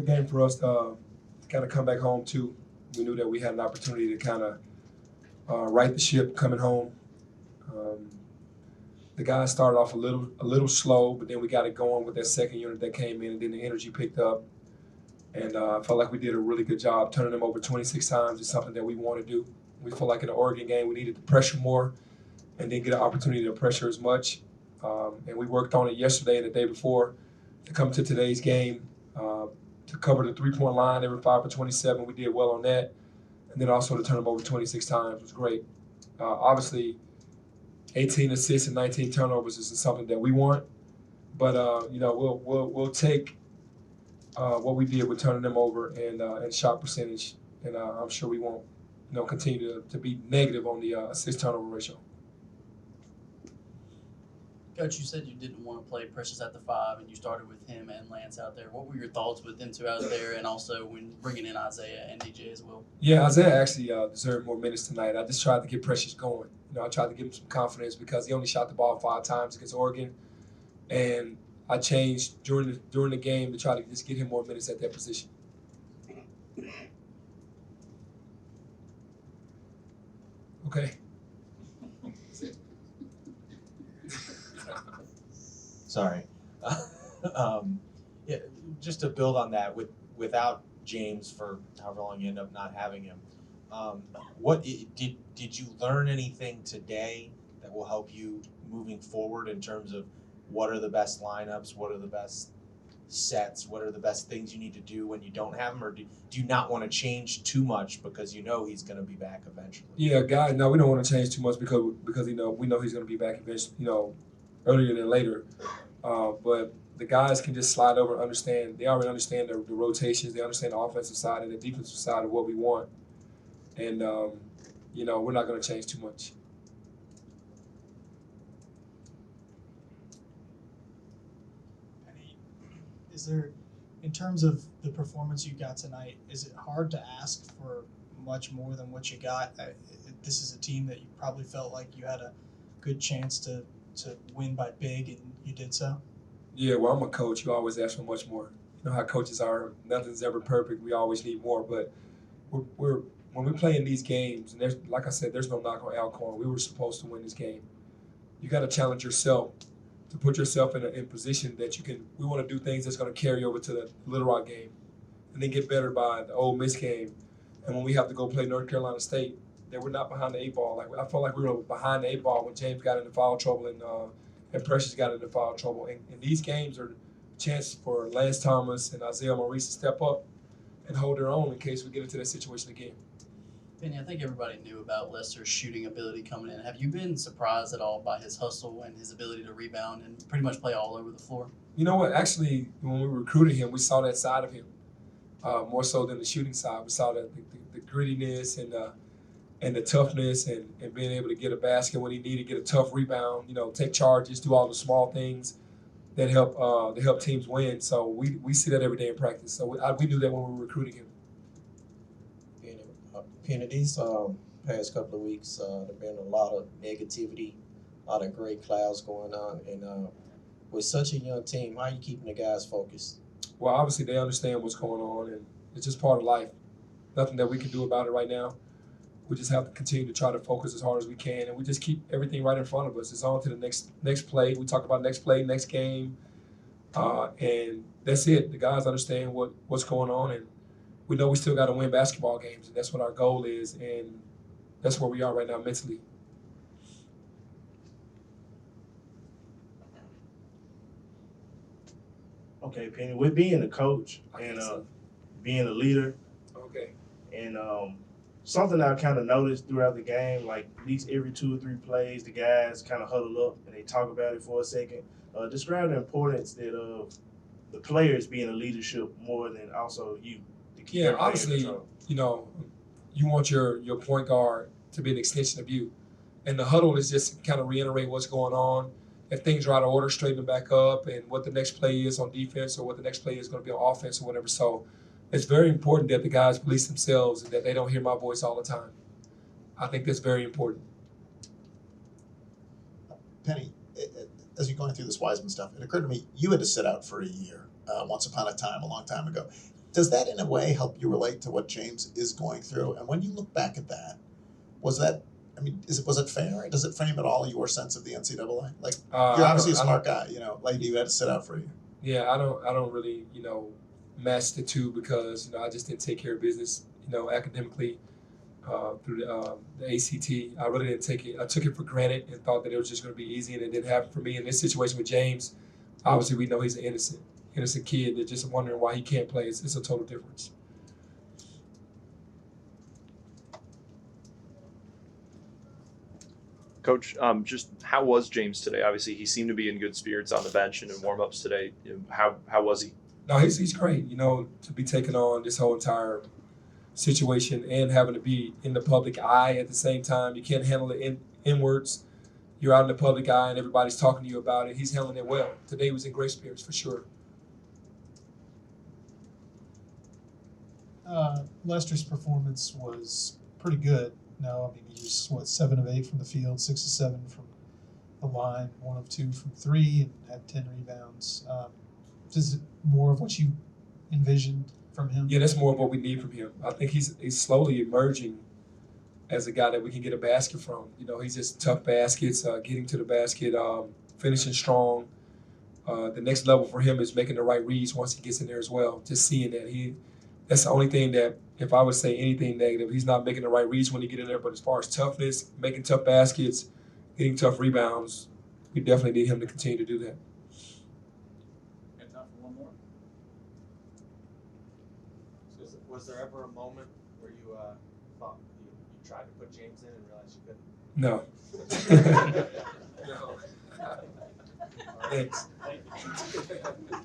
game for us to kind of come back home too. We knew that we had an opportunity to kind of right the ship coming home. Um, the guys started off a little slow, but then we got it going with that second unit that came in, and then the energy picked up. And I felt like we did a really good job turning them over 26 times. It's something that we want to do. We felt like in the Oregon game we needed to pressure more and then get an opportunity to pressure as much. And we worked on it yesterday and the day before to come to today's game to cover the three-point line. They were 5 for 27. We did well on that. And then also to turn them over 26 times was great. Obviously, 18 assists and 19 turnovers is something that we want. But we'll take what we did with turning them over and shot percentage, and I'm sure we won't continue to be negative on the assist turnover ratio. Coach, you said you didn't want to play Precious at the 5, and you started with him and Lance out there. What were your thoughts with them two out there, and also when bringing in Isaiah and DJ as well? Yeah, Isaiah actually deserved more minutes tonight. I just tried to get Precious going. I tried to give him some confidence because he only shot the ball 5 times against Oregon, and I changed during the game to try to just get him more minutes at that position. Okay. Sorry. Yeah, just to build on that, without James for however long you end up not having him, what did you learn anything today that will help you moving forward in terms of what are the best lineups, what are the best sets, what are the best things you need to do when you don't have him, or do you not want to change too much because you know he's going to be back eventually? Yeah, guys, no, we don't want to change too much because we know he's going to be back eventually, earlier than later. But the guys can just slide over and understand. They already understand the rotations. They understand the offensive side and the defensive side of what we want. And, we're not going to change too much. Is there, in terms of the performance you got tonight, is it hard to ask for much more than what you got? This is a team that you probably felt like you had a good chance to win by big, and you did so? Yeah, well, I'm a coach. You always ask for much more. You know how coaches are. Nothing's ever perfect. We always need more. But when we play in these games, and like I said, there's no knock on Alcorn. We were supposed to win this game. You got to challenge yourself to put yourself in a position that you can. We want to do things that's going to carry over to the Little Rock game, and then get better by the Ole Miss game. And when we have to go play North Carolina State, that we're not behind the 8 ball. Like I felt like we were behind the 8 ball when James got into foul trouble and Precious got into foul trouble. And these games are a chance for Lance Thomas and Isaiah Maurice to step up and hold their own in case we get into that situation again. Penny, I think everybody knew about Lester's shooting ability coming in. Have you been surprised at all by his hustle and his ability to rebound and pretty much play all over the floor? You know what? Actually, when we recruited him, we saw that side of him more so than the shooting side. We saw the grittiness and the toughness and being able to get a basket when he needed, get a tough rebound, take charges, do all the small things that help teams win. So we see that every day in practice. So we knew that when we were recruiting him. Penny, these past couple of weeks, there's been a lot of negativity, a lot of gray clouds going on. And with such a young team, how are you keeping the guys focused? Well, obviously they understand what's going on, and it's just part of life. Nothing that we can do about it right now. We just have to continue to try to focus as hard as we can, and we just keep everything right in front of us. It's on to the next play. We talk about next play, next game, and that's it. The guys understand what's going on, and we know we still got to win basketball games, and that's what our goal is, and that's where we are right now mentally. Okay, Penny, with being a coach and being a leader, Okay. and something I kind of noticed throughout the game, like at least every 2 or 3 plays, the guys kind of huddle up and they talk about it for a second. Describe the importance that of the players being a leadership more than also you. Yeah, obviously, you want your point guard to be an extension of you. And the huddle is just kind of reiterate what's going on. If things are out of order, straighten them back up, and what the next play is on defense or what the next play is going to be on offense or whatever. So it's very important that the guys police themselves and that they don't hear my voice all the time. I think that's very important. Penny, as you're going through this Wiseman stuff, it occurred to me you had to sit out for a year once upon a time, a long time ago. Does that in a way help you relate to what James is going through? And when you look back at that, was it fair? Does it frame at all your sense of the NCAA? Like, you're obviously a smart guy, like you had to sit out for you. Yeah, I don't really, match the two because, I just didn't take care of business, academically through the ACT. I really didn't take it. I took it for granted and thought that it was just going to be easy, and it didn't happen for me. In this situation with James, obviously we know he's an innocent kid that's just wondering why he can't play. It's a total difference. Coach, just how was James today? Obviously, he seemed to be in good spirits on the bench and in warm-ups today. How was he? No, he's great. To be taking on this whole entire situation and having to be in the public eye at the same time. You can't handle it inwards. You're out in the public eye and everybody's talking to you about it. He's handling it well. Today he was in great spirits for sure. Lester's performance was pretty good. No, I mean, he was 7 of 8 from the field, 6 of 7 from the line, 1 of 2 from 3, and had 10 rebounds. Is it more of what you envisioned from him? Yeah, that's more of what we need from him. I think he's slowly emerging as a guy that we can get a basket from. He's just tough baskets, getting to the basket, finishing strong. The next level for him is making the right reads once he gets in there as well. Just seeing that that's the only thing that, if I would say anything negative, he's not making the right reads when he get in there. But as far as toughness, making tough baskets, getting tough rebounds, we definitely need him to continue to do that. Got time for one more? Was there ever a moment where you thought you tried to put James in and realized you couldn't? No. No. Thanks. Thank you.